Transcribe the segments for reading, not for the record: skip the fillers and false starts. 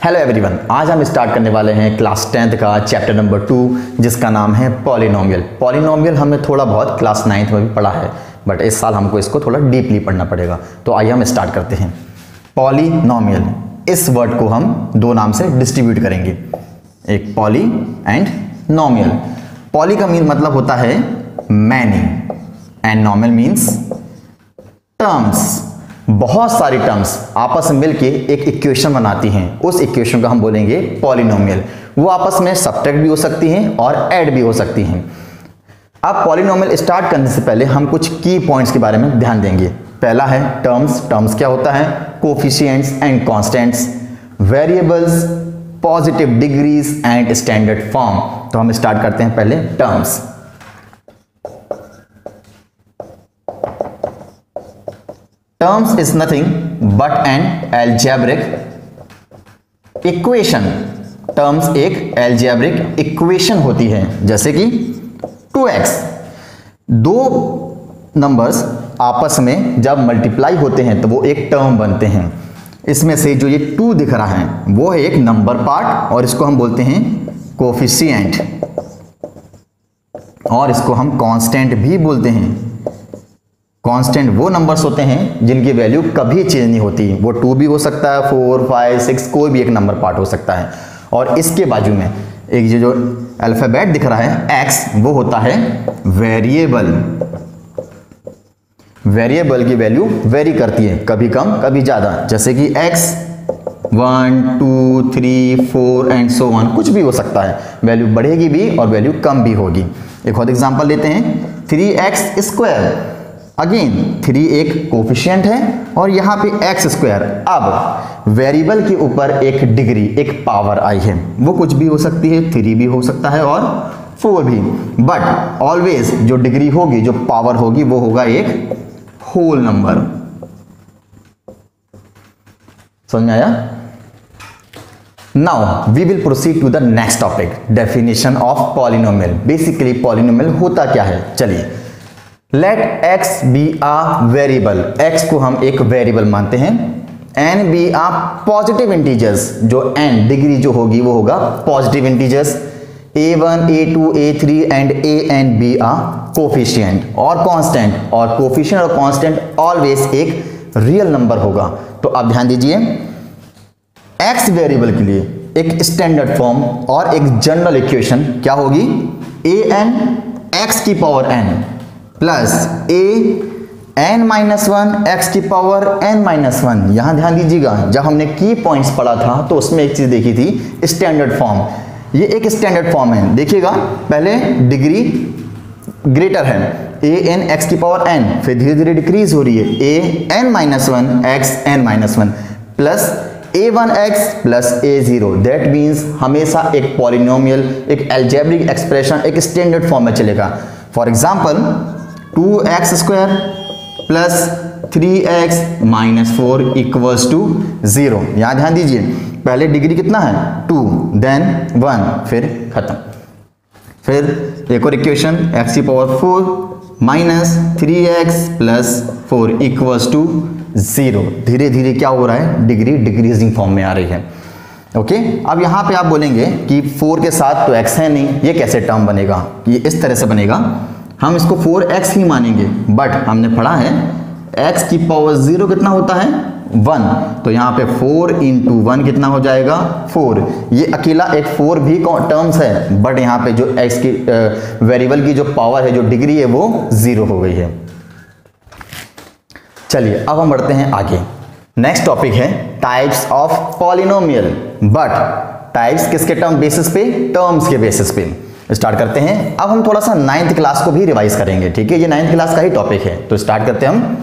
Hello everyone, आज हम start करने वाले हैं क्लास 10th का चैप्टर नंबर 2 जिसका नाम है पॉलिनोमियल। पॉलिनोमियल हमने थोड़ा बहुत क्लास 9th में भी पढ़ा है, बट इस साल हमको इसको थोड़ा डीपली पढ़ना पड़ेगा। तो आइए हम स्टार्ट करते हैं। पॉलिनोमियल, इस वर्ड को हम दो नाम से डिस्ट्रीब्यूट करेंगे, एक पॉली एंड नोमियल। पॉली का मीन मतलब होता है मैनी एंड नोमियल मीन्स टर्म्स। बहुत सारी टर्म्स आपस में मिलके एक इक्वेशन बनाती हैं, उस इक्वेशन को हम बोलेंगे पॉलिनोमियल। वो आपस में सब्ट्रैक्ट भी हो सकती हैं और ऐड भी हो सकती हैं। अब पॉलिनोमियल स्टार्ट करने से पहले हम कुछ की पॉइंट्स के बारे में ध्यान देंगे। पहला है टर्म्स। टर्म्स क्या होता है? Coefficients and constants, variables, positive degrees and standard form. तो हम स्टार्ट करते हैं पहले terms. Terms is nothing but an algebraic equation। Terms एक algebraic equation होती है, जैसे कि 2x। दो नंबर्स आपस में जब मल्टीप्लाई होते हैं तो वो एक टर्म बनते हैं। इसमें से जो ये 2 दिख रहा है वो है एक नंबर पार्ट और इसको हम बोलते हैं कोफिशिएंट, और इसको हम कांस्टेंट भी बोलते हैं। कांस्टेंट वो नंबर्स होते हैं जिनकी वैल्यू कभी चेंज नहीं होती। वो 2 भी हो सकता है, 4, 5, 6, कोई भी एक नंबर पार्ट हो सकता है। और इसके बाजू में एक जो अल्फाबेट दिख रहा है x, वो होता है वेरिएबल। वेरिएबल की वैल्यू वेरी करती है, कभी कम कभी ज्यादा, जैसे कि x 1, 2, 3, 4 एंड सो ऑन। कुछ भी हो सकता है, वैल्यू बढ़ेगी भी और वैल्यू कम भी होगी। एक और एग्जांपल लेते हैं, 3x स्क्वायर। अगेन 3 एक कोफिशिएंट है और यहां पे x स्क्वायर। अब वेरिएबल के ऊपर एक डिग्री, एक पावर आई है, वो कुछ भी हो सकती है, 3 भी हो सकता है और 4 भी। बट ऑलवेज जो डिग्री होगी, जो पावर होगी, वो होगा एक होल नंबर। समझ में आया? Now we will proceed to the next topic, definition of polynomial. Basically polynomial होता क्या है, चलिए। Let x be a variable. x को हम एक वेरिएबल मानते हैं। n be a positive integers. जो n डिग्री जो होगी वो होगा positive integers. a1, a2, a3 and an be a coefficient और कांस्टेंट। और कोफिशिएंट और कांस्टेंट ऑलवेज एक रियल नंबर होगा। तो अब ध्यान दीजिए, x वेरिएबल के लिए एक स्टैंडर्ड फॉर्म और एक जनरल इक्वेशन क्या होगी? an x की power n plus an-1 x की पावर n-1। यहां ध्यान दीजिएगा, जब हमने की पॉइंट्स पढ़ा था तो उसमें एक चीज देखी थी, स्टैंडर्ड फॉर्म। ये एक स्टैंडर्ड फॉर्म है। देखिएगा, पहले डिग्री ग्रेटर है an x की पावर n, फिर धीरे धीरे डिक्रीज हो रही है an-1 x n-1 plus a1x plus a0। That means हमेशा एक पॉलिनोमियल, एक अलजेब्रिक एक्सप्रेशन एक स्टैंडर्ड फॉर्म में चलेगा। For example 2x square plus 3x minus 4 equals to 0। यहां ध्यान दीजिए, पहले डिग्री कितना है 2, देन 1, फिर खत्म। फिर एक और इक्वेशन x की power 4 minus 3x plus 4 equals to 0। धीरे धीरे क्या हो रहा है, डिग्री डिक्रीजिंग फॉर्म में आ रही है। ओके, अब यहां पे आप बोलेंगे कि 4 के साथ तो x है नहीं, ये कैसे टर्म बनेगा? ये इस तरह से बनेगा, हम इसको 4x ही मानेंगे। बट हमने पढ़ा है x की पावर 0 कितना होता है 1, तो यहाँ पे 4 इंटू 1 कितना हो जाएगा 4। ये अकेला एक 4 भी टर्म्स है, बट यहाँ पे जो x की वेरिएबल की जो पावर है, जो डिग्री है, वो 0 हो गई है। चलिए अब हम बढ़ते हैं आगे। नेक्स्ट टॉपिक है types of polynomial. But types किसके टर्म बेसिस पे? टर्म्स के बेसिस पे। स्टार्ट करते हैं। अब हम थोड़ा सा 9th क्लास को भी रिवाइज करेंगे, ठीक है? ये 9th क्लास का ही टॉपिक है। तो स्टार्ट करते हैं हम।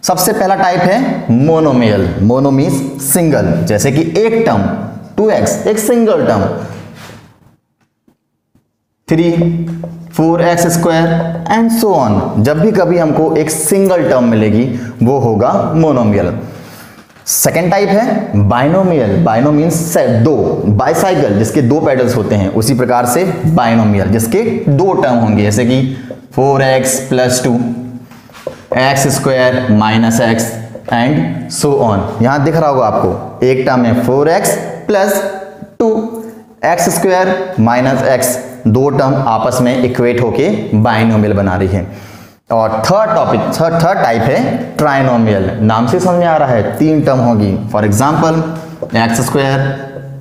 सबसे पहला टाइप है मोनोमियल। मोनो मीन्स सिंगल, जैसे कि एक टर्म 2x एक single term, 3, 4x square and so on. जब भी कभी हमको एक सिंगल टर्म मिलेगी वो होगा मोनोमियल। सेकेंड टाइप है बाइनोमियल। बाइनो मीन्स दो, बाइसाइकिल जिसके 2 पेडल्स होते हैं, उसी प्रकार से बाइनोमियल जिसके 2 टर्म होंगे, जैसे कि 4x plus 2, x square minus x and so on. यहां दिख रहा होगा आपको एक टर्म है 4x plus 2x square minus x, दो टर्म आपस में इक्वेट होके बाइनोमियल बना रही है। और थर्ड टाइप है ट्राइनोमियल। नाम से समझ में आ रहा है, तीन टर्म होगी। For example x square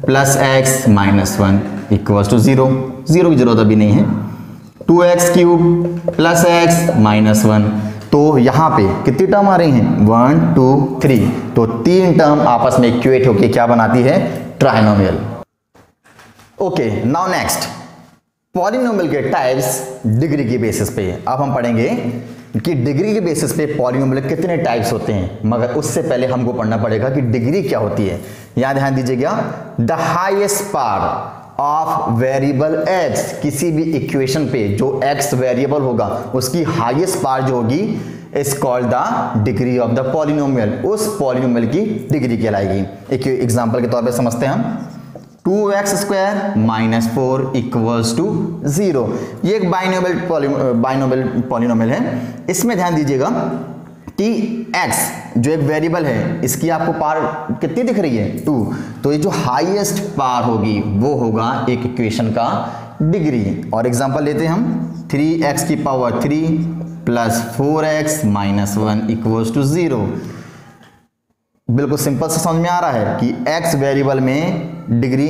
plus x minus 1 equals to 0, zero की जरूरत अभी नहीं है। 2x cube plus x minus 1, तो यहां पे कितनी टर्म आ रही हैं 1 2 3, तो तीन टर्म आपस में इक्वेट होके क्या बनाती है trinomial. Okay, now next polynomial के टाइप्स डिग्री की बेसिस पे। अब हम पढ़ेंगे कि डिग्री के बेसिस पे पॉलिनोमियल कितने टाइप्स होते हैं, मगर उससे पहले हमको पढ़ना पड़ेगा कि डिग्री क्या होती है। यहां ध्यान दीजिएगा, the highest power of variable x, किसी भी इक्वेशन पे जो x वेरिएबल होगा उसकी हाईएस्ट पावर जो होगी is called the degree of the polynomial, उस पॉलिनोमियल की डिग्री कहलाएगी। एक एग्जांपल के तौर पे समझते हैं हम, 2x square minus 4 equals to 0। ये एक बाइनोमियल पॉलिनोमियल है। इसमें ध्यान दीजिएगा कि x जो एक वेरिएबल है इसकी आपको पावर कितनी दिख रही है 2, तो ये जो हाईएस्ट पावर होगी वो होगा एक इक्वेशन का डिग्री। और एग्जांपल लेते हैं हम, 3x की power 3 plus 4x minus 1 equals to 0। बिल्कुल सिंपल से समझ में आ रहा है कि x वेरिएबल में डिग्री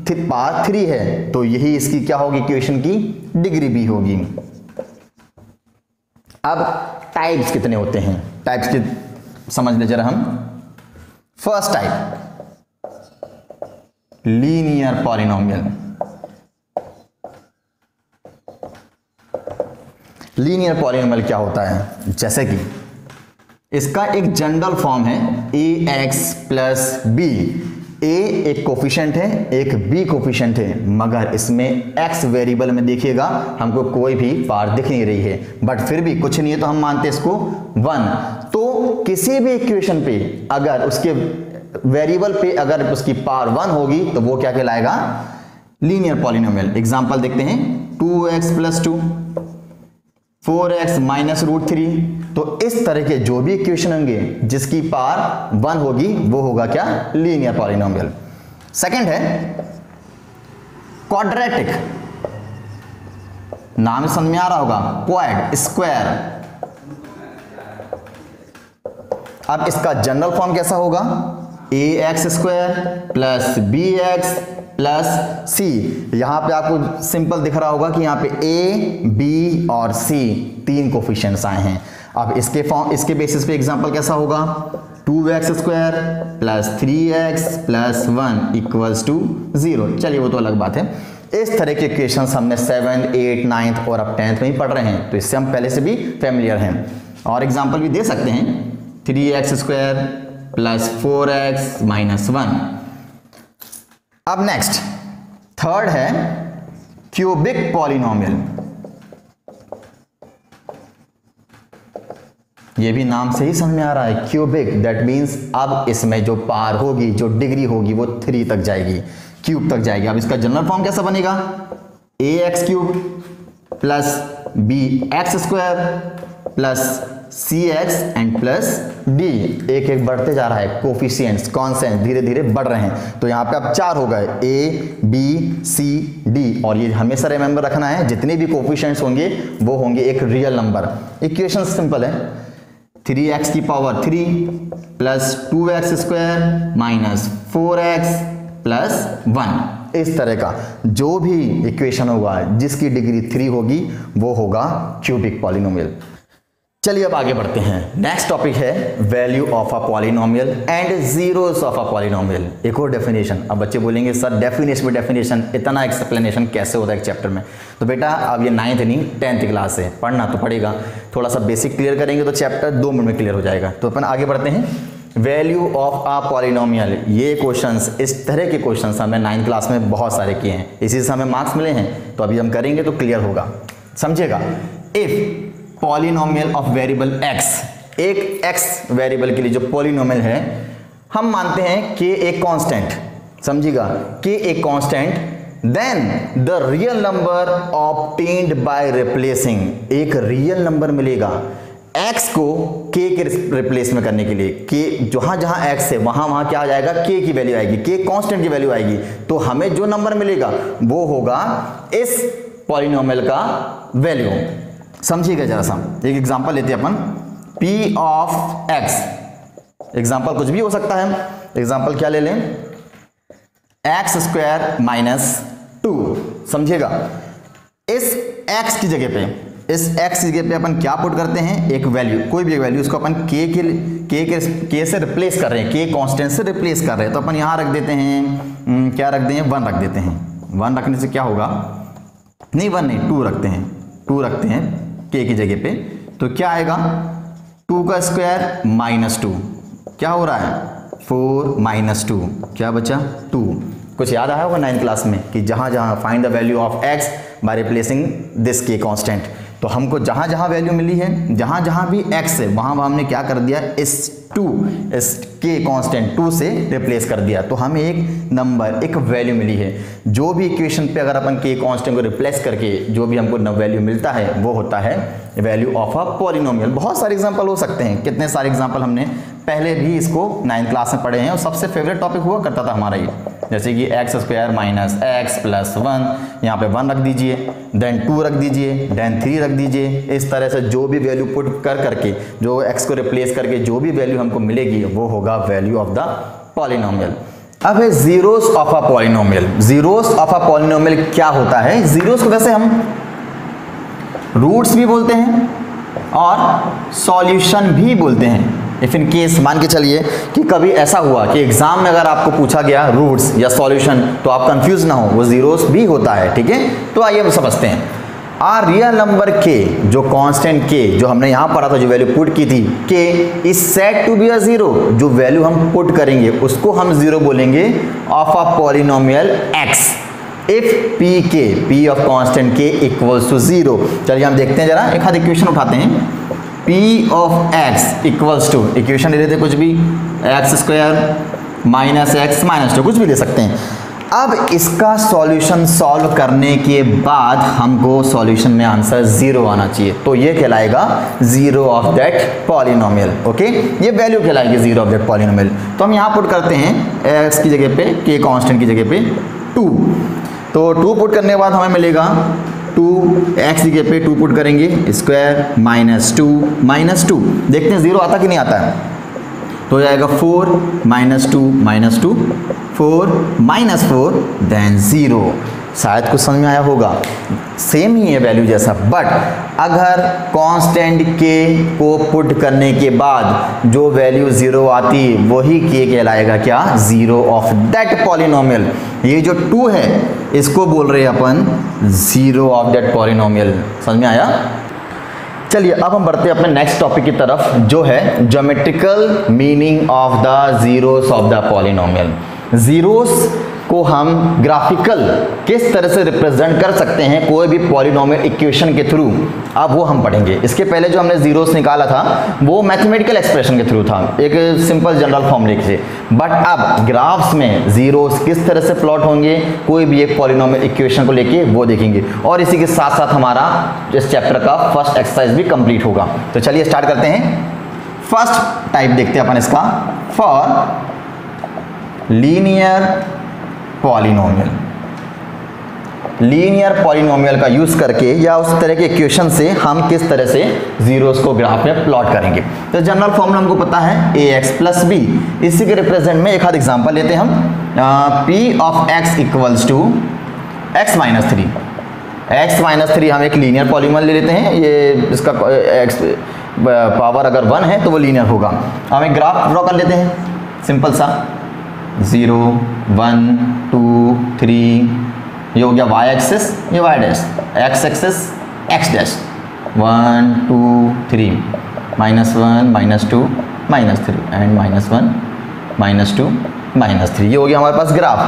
पावर 3 है, तो यही इसकी क्या होगी इक्वेशन की डिग्री भी होगी। अब टाइप्स कितने होते हैं, टाइप्स की समझ ले जरा हम। First type linear polynomial. Linear polynomial क्या होता है, जैसे कि इसका एक जनरल फॉर्म है ax प्लस बी। a एक कोफिशिएंट है, एक b कोफिशिएंट है, मगर इसमें x वेरिएबल में देखिएगा हमको कोई भी पावर दिख नहीं रही है, बट फिर भी कुछ नहीं है तो हम मानते हैं इसको 1। तो किसी भी इक्वेशन पे अगर उसके वेरिएबल पे अगर उसकी पावर 1 होगी तो वो क्या कहलाएगा लीनियर पॉलिनोमियल। एग्जांपल देखते हैं, 2x plus 2, 4x minus root 3। तो इस तरह के जो भी इक्वेशन होंगे जिसकी पावर 1 होगी वो होगा क्या लीनियर पॉलिनोमियल। सेकंड है क्वाड्रेटिक। नाम समझ में आ रहा होगा, क्वाड स्क्वायर। अब इसका जनरल फॉर्म कैसा होगा, ax square plus bx plus c। यहां पे आपको सिंपल दिख रहा होगा कि यहां पे a, b और c तीन कोफिशिएंट्स आए हैं। अब इसके बेसिस पे एग्जांपल कैसा होगा, 2x square plus 3x plus 1 equals to 0। चलिए वो तो अलग बात है। इस तरह के इक्वेशंस हमने 7, 8, 9 और अब 10th में ही पढ़ रहे हैं, तो इससे हम पहले से भी फैमिलियर हैं। और एग्जांपल भी दे सकते हैं, 3x square plus 4x minus 1। अब नेक्स्ट थर्ड है क्यूबिक पॉलिनोमियल। ये भी नाम से ही समझ में आ रहा है क्यूबिक, दैट मीन्स अब इसमें जो पावर होगी, जो डिग्री होगी वो 3 तक जाएगी, क्यूब तक जाएगी। अब इसका जनरल फॉर्म कैसा बनेगा, ax cube plus bx square plus cx and plus d। एक एक बढ़ते जा रहा है, कोफिशिएंट्स कॉन्स्टेंट धीरे धीरे बढ़ रहे हैं। तो यहाँ पे अब 4 हो गए, a b c d। और ये हमेशा रिमेंबर रखना है, जितने भी कोफिशिएंट्स होंगे वो होंगे एक रियल नंबर। इक्वेशन सिंपल है, 3x की power 3 plus 2x square minus 4x plus 1। इस तरह का जो भी इक्वेशन होगा जिसकी डिग्री 3 होगी वो होगा क्यूबिक पॉलिनोमियल। चलिए अब आगे बढ़ते हैं। नेक्स्ट टॉपिक है value of a polynomial and zeros of a polynomial. एक और डेफिनेशन। अब बच्चे बोलेंगे सर डेफिनेशन इतना एक्सप्लेनेशन कैसे होता है एक चैप्टर में। तो बेटा अब ये 9th नहीं 10th क्लास है, पढ़ना तो पड़ेगा। थोड़ा सा बेसिक क्लियर करेंगे तो चैप्टर 2 मिनट में क्लियर हो जाएगा। तो अपन आगे बढ़ते हैं। वैल्यू ऑफ अ पॉलिनोमियल, ये क्वेश्चंस, इस तरह के क्वेश्चंस हमने 9th क्लास में बहुत सारे किए हैं, इसी से हमें मार्क्स मिले हैं। तो अभी हम करेंगे तो क्लियर होगा, समझिएगा। If polynomial of variable x, एक x वेरिएबल के लिए जो पॉलिनोमियल है, हम मानते हैं कि एक कांस्टेंट, समझिएगा कि एक constant, then the real number obtained by replacing, एक रियल नंबर मिलेगा x को k के रिप्लेस में करने के लिए, k जहां जहां x है वहां वहां क्या आ जाएगा, k की वैल्यू आएगी, k कांस्टेंट की वैल्यू आएगी, तो हमें जो नंबर मिलेगा वो होगा इस पॉलिनोमियल का वैल्यू। समझिएगा जरा सा, एक एग्जांपल लेते हैं अपन, p ऑफ x, एग्जांपल कुछ भी हो सकता है, एग्जांपल क्या ले लें, x स्क्वायर माइनस 2। समझिएगा, इस x की जगह पे, इस x की जगह पे अपन क्या पुट करते हैं, एक वैल्यू, कोई भी वैल्यू, उसको अपन k से रिप्लेस कर रहे हैं, k कांस्टेंट से रिप्लेस कर रहे हैं, तो अपन यहाँ रख देते हैं, क्या रख दें, 1 रख देते हैं। 1 रखने से क्या होगा, नहीं 1 नहीं 2 रखते हैं, 2 रखते हैं k की जगह पे, तो क्या आएगा, 2 का स्क्वायर माइनस 2, क्या हो रहा है 4 माइनस 2, क्या बचा 2। कुछ याद आया होगा 9th क्लास में कि जहां जहां find the value of x by replacing this k constant, तो हमको जहां जहां वैल्यू मिली है, जहां जहां भी x है वहां हमने क्या कर दिया, इस k कांस्टेंट 2 से रिप्लेस कर दिया, तो हमें एक नंबर, एक वैल्यू मिली है। जो भी इक्वेशन पे अगर अपन k कांस्टेंट को रिप्लेस करके जो भी हमको वैल्यू मिलता है वो होता है वैल्यू ऑफ अ पॉलिनोमियल। बहुत सारे एग्जांपल हो सकते हैं, कितने सारे एग्जांपल हमने पहले भी इसको 9th क्लास में पढ़े हैं, और सबसे फेवरेट टॉपिक हुआ करता था हमारा ये, जैसे कि x square minus x plus 1, यहाँ पे 1 रख दीजिए, देन 2 रख दीजिए, देन 3 रख दीजिए। इस तरह से जो भी वैल्यू पुट करके, जो x को रिप्लेस करके जो भी वैल्यू हमको मिलेगी वो होगा वैल्यू ऑफ द पॉलिनोमियल। अब है zeros of a polynomial. Zeros of a polynomial क्या होता है, जीरोस को वैसे हम रूट्स भी बोलते हैं और सॉल्यूशन भी बोलते हैं। इफ इन केस मान के चलिए कि कभी ऐसा हुआ कि एग्जाम में अगर आपको पूछा गया रूट्स या सॉल्यूशन, तो आप कंफ्यूज ना हो, वो जीरोस भी होता है, ठीक है। तो आइए हम समझते हैं। आ रियल नंबर k, जो कांस्टेंट k जो हमने यहां पढ़ा था, जो वैल्यू पुट की थी k is said to be a zero, जो वैल्यू हम पुट करेंगे उसको हम जीरो बोलेंगे of a polynomial x if p of constant k equals to 0। चलिए हम देखते हैं, जरा एक हाथ इक्वेशन उठाते हैं। p of x equals to, equation ले लेते कुछ भी, x square minus x minus 2, कुछ भी ले सकते हैं। अब इसका सॉल्यूशन सॉल्व करने के बाद हमको सॉल्यूशन में आंसर 0 आना चाहिए, तो ये कहलाएगा zero of that polynomial. Okay, ये वैल्यू कहलाएगी जीरो ऑफ दैट पॉलिनोमियल। तो हम यहाँ पुट करते हैं x की जगह पे, k कांस्टेंट की जगह पे 2, तो 2 पुट करने के बाद हमें मिलेगा 2x की जगह पे 2 पुट करेंगे, स्क्वायर माइनस 2 माइनस 2, देखते हैं 0 आता कि नहीं आता है, तो हो जाएगा 4 माइनस 2 माइनस 2, 4 माइनस 4 देन 0। शायद कुछ समझ में आया होगा, सेम ही है वैल्यू जैसा, बट अगर कांस्टेंट k को पुट करने के बाद जो वैल्यू 0 आती वही k कहलाएगा क्या, जीरो ऑफ दैट पॉलिनोमियल। ये जो 2 है इसको बोल रहे हैं अपन जीरो ऑफ दैट पॉलिनोमियल। समझ में आया? चलिए अब हम बढ़ते हैं अपने नेक्स्ट टॉपिक की तरफ, जो है geometrical meaning of the zeros of the polynomial. Zeros को हम ग्राफिकल किस तरह से रिप्रेजेंट कर सकते हैं कोई भी पॉलिनोमियल इक्वेशन के थ्रू, अब वो हम पढ़ेंगे। इसके पहले जो हमने जीरोस निकाला था वो मैथमेटिकल एक्सप्रेशन के थ्रू था, एक सिंपल जनरल फॉर्मूले से, बट अब ग्राफ्स में जीरोस किस तरह से प्लॉट होंगे कोई भी एक पॉलिनोमियल इक्वेशन को लेके, वो देखेंगे। और इसी के साथ साथ हमारा इस चैप्टर का फर्स्ट एक्सरसाइज भी कंप्लीट होगा। तो चलिए स्टार्ट करते हैं। फर्स्ट टाइप देखते हैं अपन इसका, for linear polynomial. Linear polynomial का यूज करके या उस तरह के इक्वेशन से हम किस तरह से जीरोस को ग्राफ में प्लॉट करेंगे। तो जनरल फॉर्मूला हमको पता है ax प्लस बी, इसी के रिप्रेजेंट में एक आध एग्जांपल लेते हैं हम। p of x equals to x minus 3। x minus 3 हम एक लीनियर पॉलिनोमियल ले लेते हैं, ये इसका x पावर अगर 1 है तो वो लीनियर होगा। हम एक ग्राफ ड्रॉ कर लेते हैं सिंपल सा, 0 1 2 3, ये हो गया y एक्सिस, ये y dash, x axis x dash, 1 2 3, -1 -2 -3 and -1 -2 -3, ये हो गया हमारे पास ग्राफ।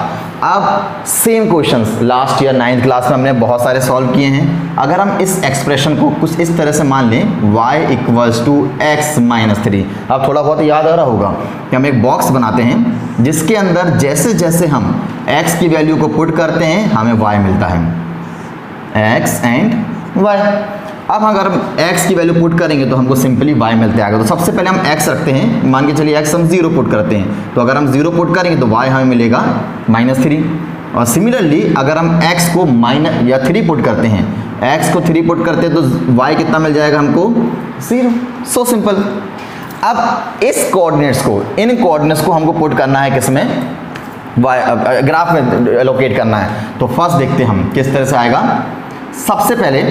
अब same questions last year 9th class में हमने बहुत सारे सॉल्व किए हैं। अगर हम इस एक्सप्रेशन को कुछ इस तरह से मान लें, y equals to x minus 3, अब थोड़ा बहुत याद आ रहा होगा कि हम एक बॉक्स बनाते हैं जिसके अंदर जैसे जैसे हम x की वैल्यू को पुट करते हैं हमें y मिलता है, x एंड y। अब अगर हम x की वैल्यू पुट करेंगे तो हमको सिंपली y मिलते आएगा। तो सबसे पहले हम x रखते हैं, मान के चलिए x हम 0 पुट करते हैं, तो अगर हम 0 पुट करेंगे तो y हमें मिलेगा -3। और सिमिलरली अगर हम x को -3 पुट करते हैं, x को 3 पुट करते हैं तो y कितना मिल जाएगा हमको 0। So simple. अब इस कोऑर्डिनेट्स को, इन कोऑर्डिनेट्स को हमको पुट करना है किसमें, ग्राफ में एलोकेट करना है। तो फर्स्ट देखते हैं हम किस तरह से आएगा। सबसे पहले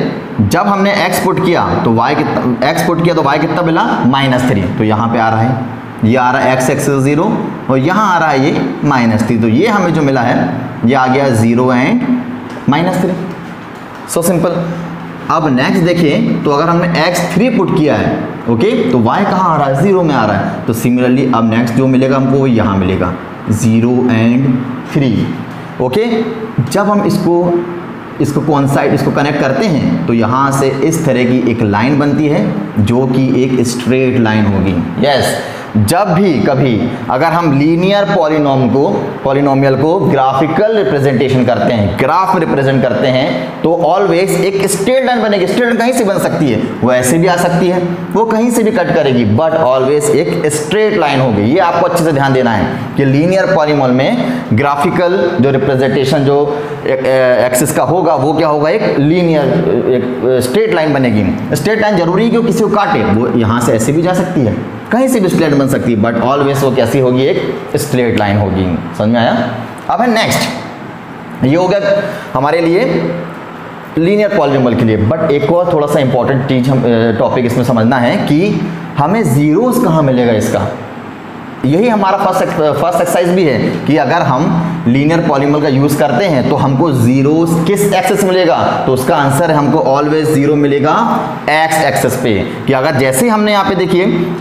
जब हमने x पुट किया तो y कितना, x पुट किया तो y कितना मिला -3। तो यहाँ पे आ रहा है, ये आ रहा है x एक्सिस 0 और यहाँ आ रहा है ये -3। तो ये हमें जो मिला है ये आ गया 0 एंड -3। So simple. अब नेक्स्ट देखिए, तो अगर हमने x 3 पुट किया है, ओके, तो y कहाँ आ रहा है, 0 में आ रहा है। तो सिमिलरली अब नेक्स्ट जो मिलेगा हमको वो यहाँ मिलेगा 0 एंड 3। ओके, जब हम इसको कोइंसाइड, इसको कनेक्ट करते हैं तो यहाँ से इस तरह की एक लाइन बनती है जो कि एक स्ट्रेट लाइन होगी। यस, जब भी कभी अगर हम लीनियर पॉलिनोमियल को ग्राफिकल रिप्रेजेंटेशन करते हैं, ग्राफ में रिप्रेजेंट करते हैं, तो ऑलवेज एक स्ट्रेट लाइन बनेगी। स्ट्रेट लाइन कहीं से बन सकती है, वो ऐसे भी आ सकती है, वो कहीं से भी कट करेगी, बट ऑलवेज एक स्ट्रेट लाइन होगी। ये आपको अच्छे से ध्यान देना है कि लीनियर पॉलिनोमियल में ग्राफिकल जो रिप्रेजेंटेशन जो एक्सिस का होगा वो क्या होगा, एक लीनियर, एक स्ट्रेट लाइन बनेगी। स्ट्रेट लाइन जरूरी है कि वो किसी को काटे, वो यहाँ से ऐसे भी जा सकती है, कहीं से भी स्ट्रेट बन सकती है, बट ऑलवेज वो कैसी होगी, एक स्ट्रेट लाइन होगी। समझ में आया। अब है नेक्स्ट, ये हो गया हमारे लिए लीनियर पॉलिनोमियल के लिए। बट एक और थोड़ा सा इंपॉर्टेंट चीज हम टॉपिक इसमें समझना है कि हमें जीरोस कहाँ मिलेगा इसका। यही हमारा फर्स्ट एक्सरसाइज भी है कि अगर हम लीनियर पॉलिनोमियल का यूज करते हैं तो हमको जीरोस किस एक्सिस मिलेगा, तो उसका आंसर है हमको ऑलवेज 0 मिलेगा एक्स एक्सिस पे। कि अगर जैसे हमने यहाँ पे देखिए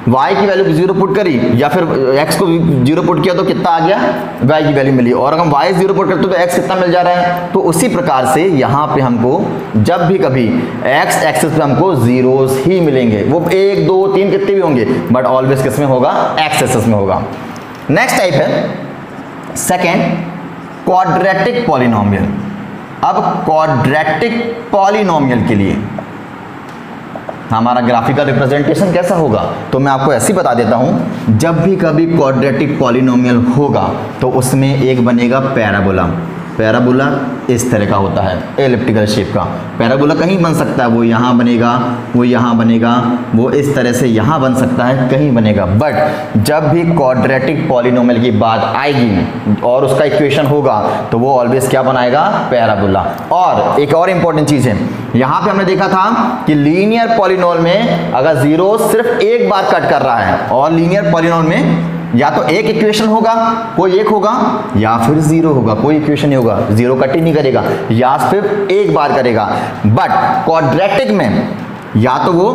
y की वैल्यू 0 पुट करी या फिर x को 0 पुट किया तो कितना आ गया, y की वैल्यू मिली। और अगर हम y 0 पुट करते तो x कितना मिल जा रहा है। तो उसी प्रकार से यहाँ पे हमको जब भी कभी x एक्सिस पे हमको जीरोस ही मिलेंगे, वो 1 2 3 कितने भी होंगे, बट ऑलवेज किस में होगा, x एक्सिस में होगा। नेक्स्ट टाइप है सेकेंड, क्वाड्रेटिक पॉलिनोमियल। अब क्वाड्रेटिक पॉलिनोमियल के लिए हमारा ग्राफिकल रिप्रेजेंटेशन कैसा होगा, तो मैं आपको ऐसे ही बता देता हूं। जब भी कभी क्वाड्रेटिक पॉलिनोमियल होगा तो उसमें एक बनेगा पैराबोला। पैराबोला इस तरह का होता है, एलिप्टिकल शेप का। पैराबोला कहीं बन सकता है, वो यहाँ बनेगा, वो यहाँ बनेगा, वो इस तरह से यहाँ बन सकता है, कहीं बनेगा। बट जब भी क्वाड्रेटिक पॉलिनोमियल की बात आएगी और उसका इक्वेशन होगा तो वो ऑलवेज क्या बनाएगा, पैराबोला। और एक और इंपॉर्टेंट चीज है, यहाँ पे हमने देखा था कि लीनियर पॉलिनोमियल में अगर जीरो सिर्फ एक बार कट कर रहा है, और लीनियर पॉलिनोमियल में या तो एक इक्वेशन होगा, कोई एक होगा, या फिर 0 होगा, कोई इक्वेशन नहीं होगा, 0 कट ही नहीं करेगा, या फिर एक बार करेगा। बट क्वाड्रेटिक में या तो वो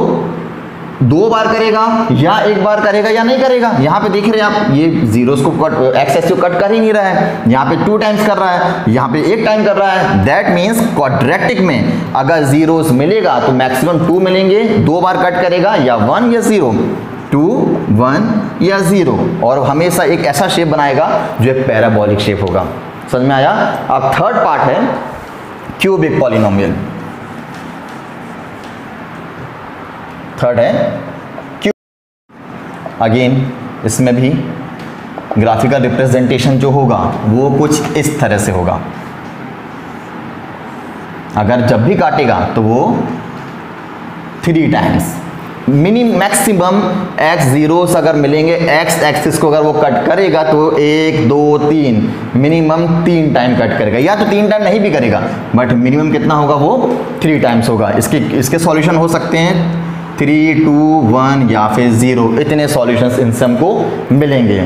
2 बार करेगा, या 1 बार करेगा, या नहीं करेगा। यहाँ पे देख रहे हैं आप, ये जीरोस को कट, एक्सेस को कट कर ही नहीं रहा है, यहाँ पे 2 टाइम्स कर रहा है, यहाँ पे 1 टाइम कर रहा है। दैट मीन्स क्वाड्रेटिक में अगर जीरोस मिलेगा तो मैक्सिमम 2 मिलेंगे, 2 बार कट करेगा, या 1 या 0, 2 1 या 0, और हमेशा एक ऐसा शेप बनाएगा जो एक पैराबोलिक शेप होगा। समझ में आया। अब थर्ड पार्ट है क्यूबिक पॉलिनोमियल। थर्ड है क्यूब। अगेन इसमें भी ग्राफिकल रिप्रेजेंटेशन जो होगा वो कुछ इस तरह से होगा। अगर जब भी काटेगा तो वो 3 टाइम्स मैक्सिमम x जीरोस अगर मिलेंगे, x एक्सिस को अगर वो कट करेगा तो 1 2 3 मिनिमम 3 टाइम कट करेगा, या तो 3 टाइम नहीं भी करेगा, बट मिनिमम कितना होगा, वो 3 टाइम्स होगा। इसके सॉल्यूशन हो सकते हैं 3 2 1 या फिर 0, इतने सॉल्यूशंस इनसे हमको मिलेंगे।